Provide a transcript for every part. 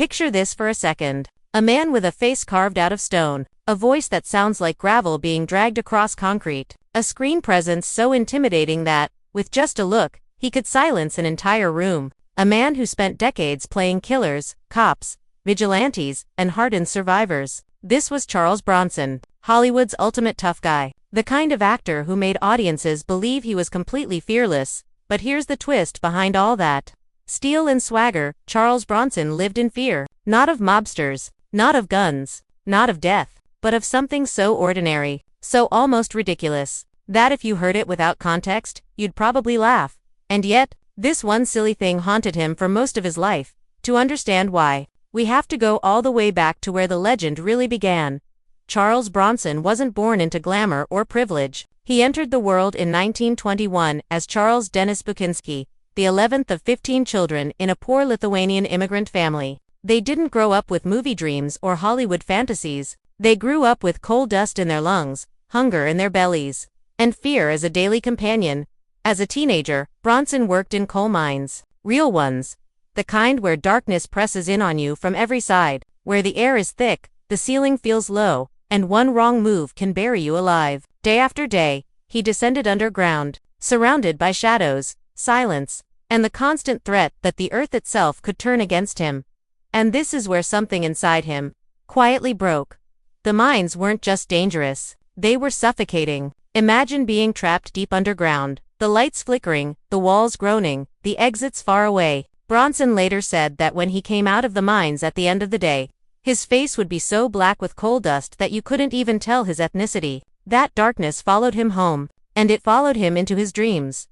Picture this for a second. A man with a face carved out of stone, a voice that sounds like gravel being dragged across concrete, a screen presence so intimidating that, with just a look, he could silence an entire room. A man who spent decades playing killers, cops, vigilantes, and hardened survivors. This was Charles Bronson, Hollywood's ultimate tough guy. The kind of actor who made audiences believe he was completely fearless. But here's the twist behind all that. Steel and swagger, Charles Bronson lived in fear. Not of mobsters, not of guns, not of death, but of something so ordinary, so almost ridiculous, that if you heard it without context, you'd probably laugh. And yet, this one silly thing haunted him for most of his life. To understand why, we have to go all the way back to where the legend really began. Charles Bronson wasn't born into glamour or privilege. He entered the world in 1921 as Charles Denis Buczynski, the 11th of 15 children in a poor Lithuanian immigrant family. They didn't grow up with movie dreams or Hollywood fantasies. They grew up with coal dust in their lungs, hunger in their bellies, and fear as a daily companion. As a teenager, Bronson worked in coal mines. Real ones. The kind where darkness presses in on you from every side, where the air is thick, the ceiling feels low, and one wrong move can bury you alive. Day after day, he descended underground, surrounded by shadows, silence, and the constant threat that the earth itself could turn against him. And this is where something inside him quietly broke. The mines weren't just dangerous, they were suffocating. Imagine being trapped deep underground, the lights flickering, the walls groaning, the exits far away. Bronson later said that when he came out of the mines at the end of the day, his face would be so black with coal dust that you couldn't even tell his ethnicity. That darkness followed him home, and it followed him into his dreams.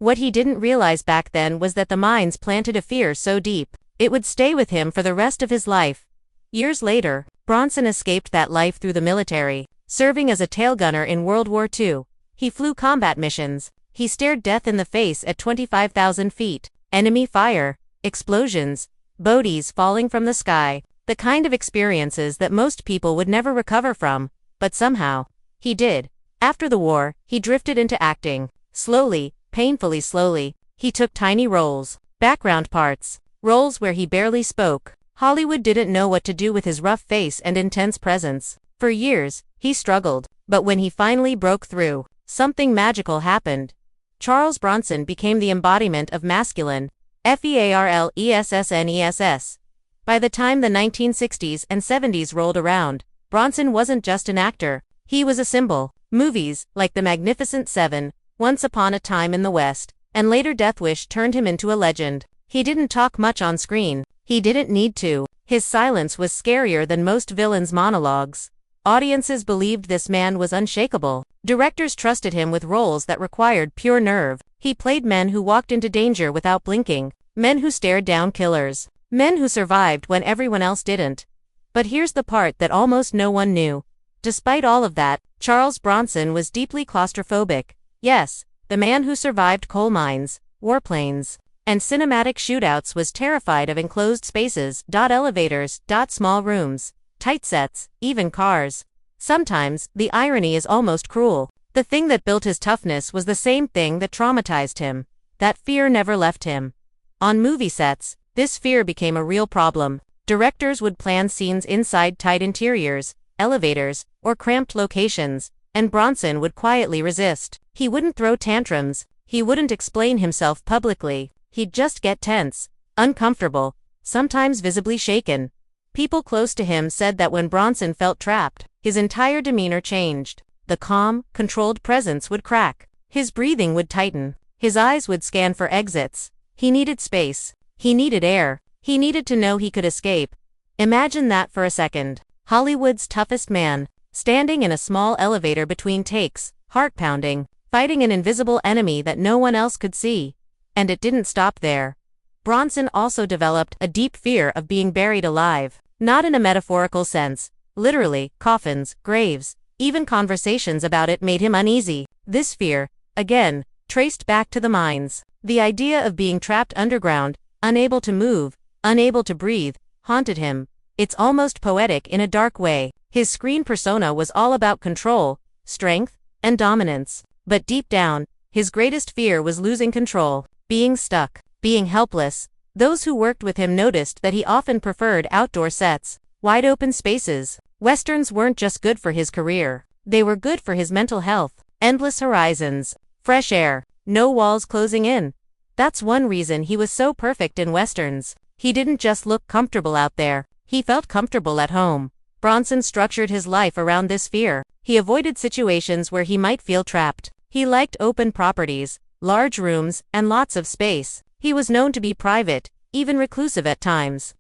What he didn't realize back then was that the mines planted a fear so deep, it would stay with him for the rest of his life. Years later, Bronson escaped that life through the military, serving as a tail gunner in World War II. He flew combat missions. He stared death in the face at 25,000 feet. Enemy fire, explosions, bodies falling from the sky. The kind of experiences that most people would never recover from. But somehow, he did. After the war, he drifted into acting. Slowly, painfully slowly, he took tiny roles, background parts, roles where he barely spoke. Hollywood didn't know what to do with his rough face and intense presence. For years, he struggled, but when he finally broke through, something magical happened. Charles Bronson became the embodiment of masculine, fearlessness. By the time the 1960s and 70s rolled around, Bronson wasn't just an actor, he was a symbol. Movies, like The Magnificent Seven, Once Upon a Time in the West, and later Death Wish turned him into a legend. He didn't talk much on screen. He didn't need to. His silence was scarier than most villains' monologues. Audiences believed this man was unshakable. Directors trusted him with roles that required pure nerve. He played men who walked into danger without blinking, men who stared down killers, men who survived when everyone else didn't. But here's the part that almost no one knew. Despite all of that, Charles Bronson was deeply claustrophobic. Yes, the man who survived coal mines, warplanes, and cinematic shootouts was terrified of enclosed spaces, elevators, small rooms, tight sets, even cars. Sometimes, the irony is almost cruel. The thing that built his toughness was the same thing that traumatized him. That fear never left him. On movie sets, this fear became a real problem. Directors would plan scenes inside tight interiors, elevators, or cramped locations, and Bronson would quietly resist. He wouldn't throw tantrums, he wouldn't explain himself publicly, he'd just get tense, uncomfortable, sometimes visibly shaken. People close to him said that when Bronson felt trapped, his entire demeanor changed. The calm, controlled presence would crack. His breathing would tighten. His eyes would scan for exits. He needed space. He needed air. He needed to know he could escape. Imagine that for a second. Hollywood's toughest man, standing in a small elevator between takes, heart pounding, fighting an invisible enemy that no one else could see. And it didn't stop there. Bronson also developed a deep fear of being buried alive. Not in a metaphorical sense. Literally, coffins, graves, even conversations about it made him uneasy. This fear, again, traced back to the mines. The idea of being trapped underground, unable to move, unable to breathe, haunted him. It's almost poetic in a dark way. His screen persona was all about control, strength, and dominance. But deep down, his greatest fear was losing control, being stuck, being helpless, Those who worked with him noticed that he often preferred outdoor sets, wide open spaces. Westerns weren't just good for his career, they were good for his mental health. Endless horizons, fresh air, no walls closing in. That's one reason he was so perfect in Westerns. He didn't just look comfortable out there, he felt comfortable at home. Bronson structured his life around this fear. He avoided situations where he might feel trapped. He liked open properties, large rooms, and lots of space. He was known to be private, even reclusive at times.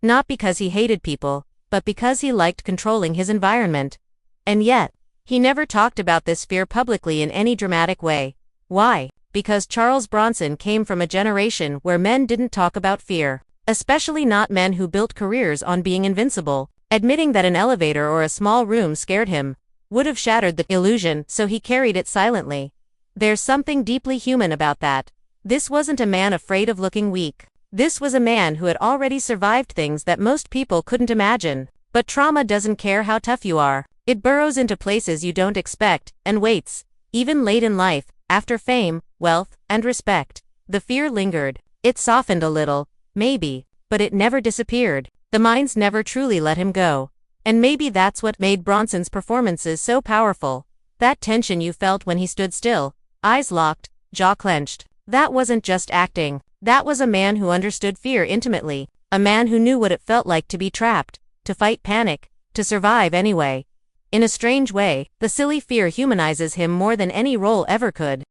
Not because he hated people, but because he liked controlling his environment. And yet, he never talked about this fear publicly in any dramatic way. Why? Because Charles Bronson came from a generation where men didn't talk about fear, especially not men who built careers on being invincible. Admitting that an elevator or a small room scared him would have shattered the illusion, so he carried it silently. There's something deeply human about that. This wasn't a man afraid of looking weak. This was a man who had already survived things that most people couldn't imagine. But trauma doesn't care how tough you are. It burrows into places you don't expect, and waits, even late in life, after fame, wealth, and respect. The fear lingered. It softened a little, maybe, but it never disappeared. The mines never truly let him go. And maybe that's what made Bronson's performances so powerful. That tension you felt when he stood still, eyes locked, jaw clenched. That wasn't just acting. That was a man who understood fear intimately. A man who knew what it felt like to be trapped, to fight panic, to survive anyway. In a strange way, the silly fear humanizes him more than any role ever could.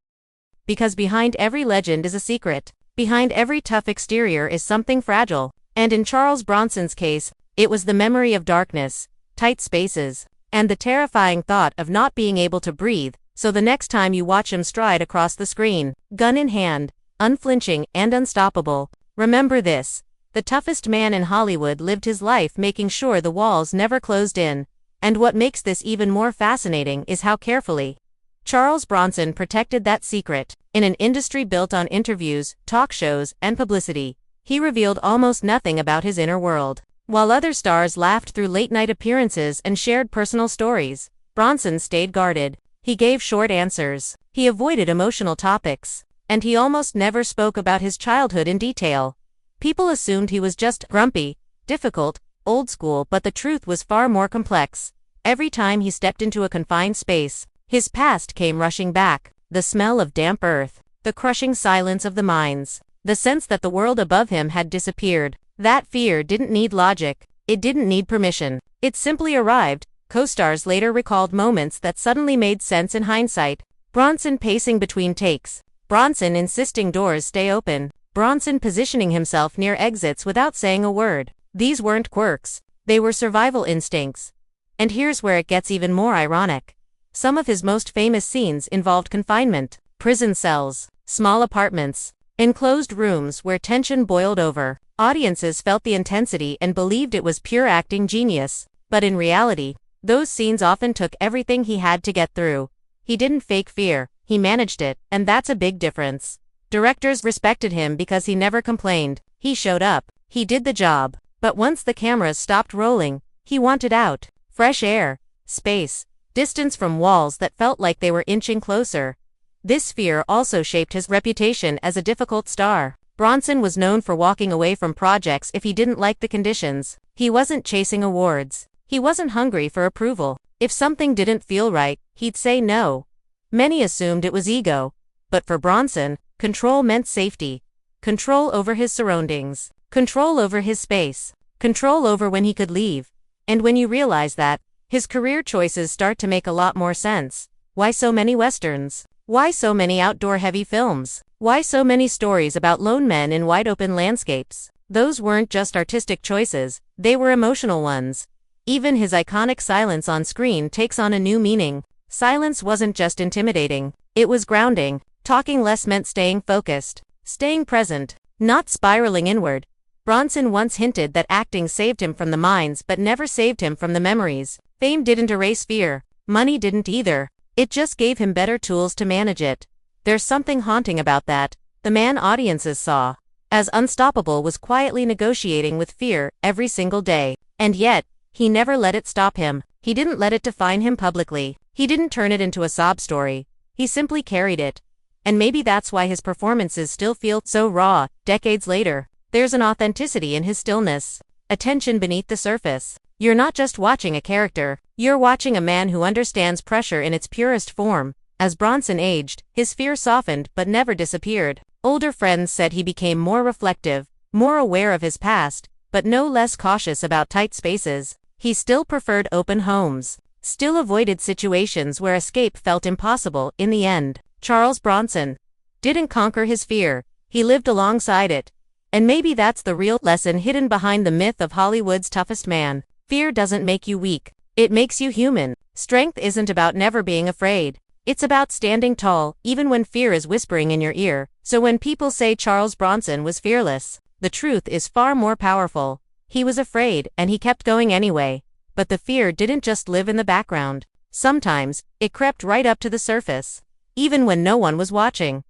Because behind every legend is a secret. Behind every tough exterior is something fragile. And in Charles Bronson's case, it was the memory of darkness, tight spaces, and the terrifying thought of not being able to breathe. So the next time you watch him stride across the screen, gun in hand, unflinching and unstoppable, remember this: the toughest man in Hollywood lived his life making sure the walls never closed in. And what makes this even more fascinating is how carefully Charles Bronson protected that secret. In an industry built on interviews, talk shows, and publicity, he revealed almost nothing about his inner world. While other stars laughed through late-night appearances and shared personal stories, Bronson stayed guarded. He gave short answers. He avoided emotional topics. And he almost never spoke about his childhood in detail. People assumed he was just grumpy, difficult, old school, but the truth was far more complex. Every time he stepped into a confined space, his past came rushing back. The smell of damp earth, the crushing silence of the mines, the sense that the world above him had disappeared. That fear didn't need logic. It didn't need permission. It simply arrived. Co-stars later recalled moments that suddenly made sense in hindsight. Bronson pacing between takes. Bronson insisting doors stay open. Bronson positioning himself near exits without saying a word. These weren't quirks. They were survival instincts. And here's where it gets even more ironic. Some of his most famous scenes involved confinement, prison cells, small apartments, enclosed rooms where tension boiled over. Audiences felt the intensity and believed it was pure acting genius. But in reality, those scenes often took everything he had to get through. He didn't fake fear, he managed it, and that's a big difference. Directors respected him because he never complained. He showed up, he did the job. But once the cameras stopped rolling, he wanted out. Fresh air, space, distance from walls that felt like they were inching closer. This fear also shaped his reputation as a difficult star. Bronson was known for walking away from projects if he didn't like the conditions. He wasn't chasing awards. He wasn't hungry for approval. If something didn't feel right, he'd say no. Many assumed it was ego. But for Bronson, control meant safety. Control over his surroundings. Control over his space. Control over when he could leave. And when you realize that, his career choices start to make a lot more sense. Why so many westerns? Why so many outdoor-heavy films? Why so many stories about lone men in wide-open landscapes? Those weren't just artistic choices, they were emotional ones. Even his iconic silence on screen takes on a new meaning. Silence wasn't just intimidating, it was grounding. Talking less meant staying focused, staying present, not spiraling inward. Bronson once hinted that acting saved him from the mines but never saved him from the memories. Fame didn't erase fear, money didn't either. It just gave him better tools to manage it. There's something haunting about that. The man audiences saw as unstoppable was quietly negotiating with fear every single day. And yet, he never let it stop him. He didn't let it define him publicly. He didn't turn it into a sob story. He simply carried it. And maybe that's why his performances still feel so raw, decades later. There's an authenticity in his stillness, a tension beneath the surface. You're not just watching a character, you're watching a man who understands pressure in its purest form. As Bronson aged, his fear softened but never disappeared. Older friends said he became more reflective, more aware of his past, but no less cautious about tight spaces. He still preferred open homes, still avoided situations where escape felt impossible. In the end, Charles Bronson didn't conquer his fear, he lived alongside it. And maybe that's the real lesson hidden behind the myth of Hollywood's toughest man. Fear doesn't make you weak, it makes you human. Strength isn't about never being afraid. It's about standing tall, even when fear is whispering in your ear. So when people say Charles Bronson was fearless, the truth is far more powerful. He was afraid, and he kept going anyway. But the fear didn't just live in the background. Sometimes, it crept right up to the surface, even when no one was watching.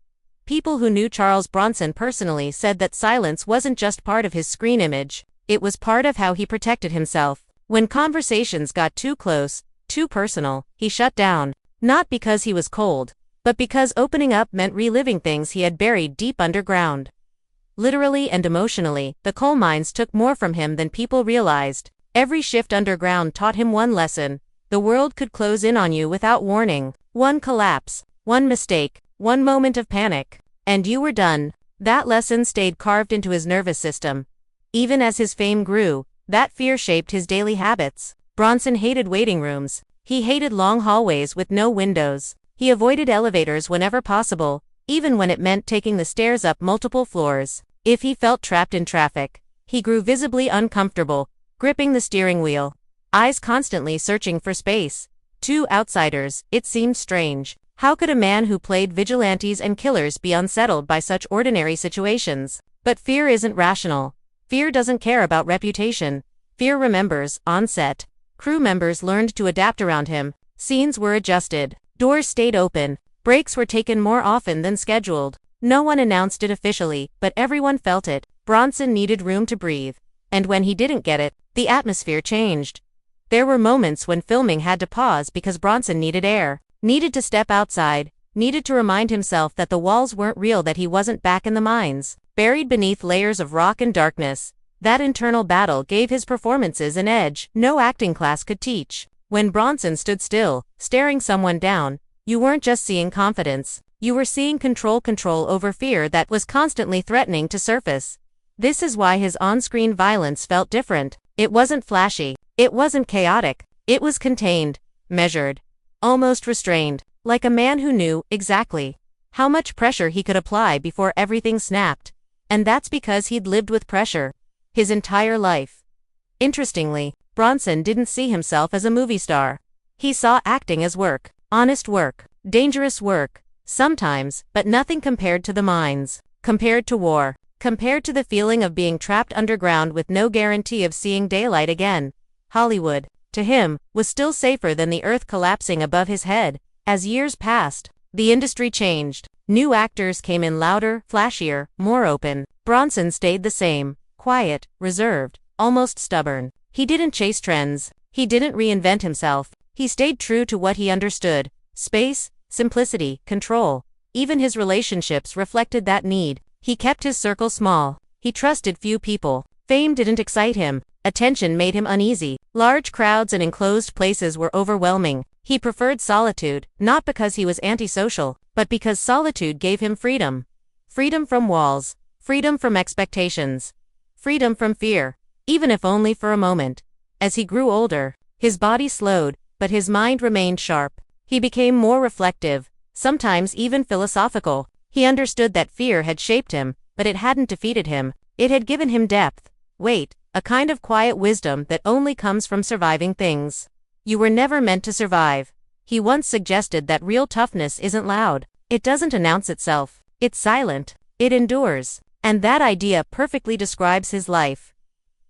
People who knew Charles Bronson personally said that silence wasn't just part of his screen image, it was part of how he protected himself. When conversations got too close, too personal, he shut down. Not because he was cold, but because opening up meant reliving things he had buried deep underground. Literally and emotionally, the coal mines took more from him than people realized. Every shift underground taught him one lesson: the world could close in on you without warning. One collapse, one mistake, one moment of panic, and you were done. That lesson stayed carved into his nervous system. Even as his fame grew, that fear shaped his daily habits. Bronson hated waiting rooms. He hated long hallways with no windows. He avoided elevators whenever possible, even when it meant taking the stairs up multiple floors. If he felt trapped in traffic, he grew visibly uncomfortable, gripping the steering wheel, eyes constantly searching for space. To outsiders, it seemed strange. How could a man who played vigilantes and killers be unsettled by such ordinary situations? But fear isn't rational. Fear doesn't care about reputation. Fear remembers. On set, crew members learned to adapt around him. Scenes were adjusted. Doors stayed open. Breaks were taken more often than scheduled. No one announced it officially, but everyone felt it. Bronson needed room to breathe. And when he didn't get it, the atmosphere changed. There were moments when filming had to pause because Bronson needed air, needed to step outside, needed to remind himself that the walls weren't real, that he wasn't back in the mines, buried beneath layers of rock and darkness. That internal battle gave his performances an edge no acting class could teach. When Bronson stood still, staring someone down, you weren't just seeing confidence, you were seeing control over fear that was constantly threatening to surface. This is why his on-screen violence felt different. It wasn't flashy, it wasn't chaotic, it was contained, measured, almost restrained, like a man who knew exactly how much pressure he could apply before everything snapped. And that's because he'd lived with pressure his entire life. Interestingly, Bronson didn't see himself as a movie star. He saw acting as work, honest work, dangerous work, sometimes, but nothing compared to the mines, compared to war, compared to the feeling of being trapped underground with no guarantee of seeing daylight again. Hollywood, to him, was still safer than the earth collapsing above his head. As years passed, the industry changed. New actors came in louder, flashier, more open. Bronson stayed the same, quiet, reserved, almost stubborn. He didn't chase trends. He didn't reinvent himself. He stayed true to what he understood: space, simplicity, control. Even his relationships reflected that need. He kept his circle small. He trusted few people. Fame didn't excite him. Attention made him uneasy. Large crowds and enclosed places were overwhelming. He preferred solitude, not because he was antisocial, but because solitude gave him freedom. Freedom from walls. Freedom from expectations. Freedom from fear, even if only for a moment. As he grew older, his body slowed, but his mind remained sharp. He became more reflective, sometimes even philosophical. He understood that fear had shaped him, but it hadn't defeated him. It had given him depth, weight, a kind of quiet wisdom that only comes from surviving things. You were never meant to survive. He once suggested that real toughness isn't loud. It doesn't announce itself. It's silent. It endures. And that idea perfectly describes his life.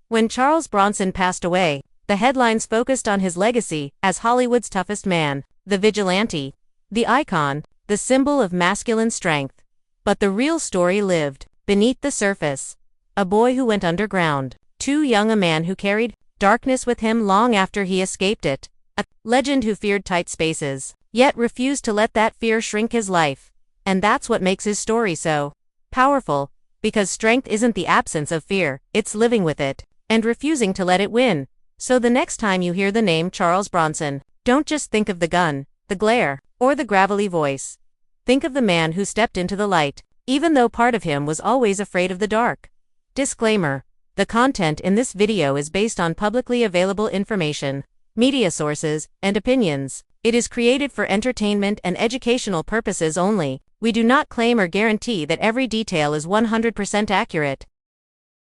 When Charles Bronson passed away, the headlines focused on his legacy as Hollywood's toughest man, the vigilante, the icon, the symbol of masculine strength. But the real story lived beneath the surface. A boy who went underground. Too young a man who carried darkness with him long after he escaped it. A legend who feared tight spaces, yet refused to let that fear shrink his life. And that's what makes his story so powerful. Because strength isn't the absence of fear, it's living with it, and refusing to let it win. So the next time you hear the name Charles Bronson, don't just think of the gun, the glare, or the gravelly voice. Think of the man who stepped into the light, even though part of him was always afraid of the dark. Disclaimer: the content in this video is based on publicly available information, media sources, and opinions. It is created for entertainment and educational purposes only. We do not claim or guarantee that every detail is 100% accurate.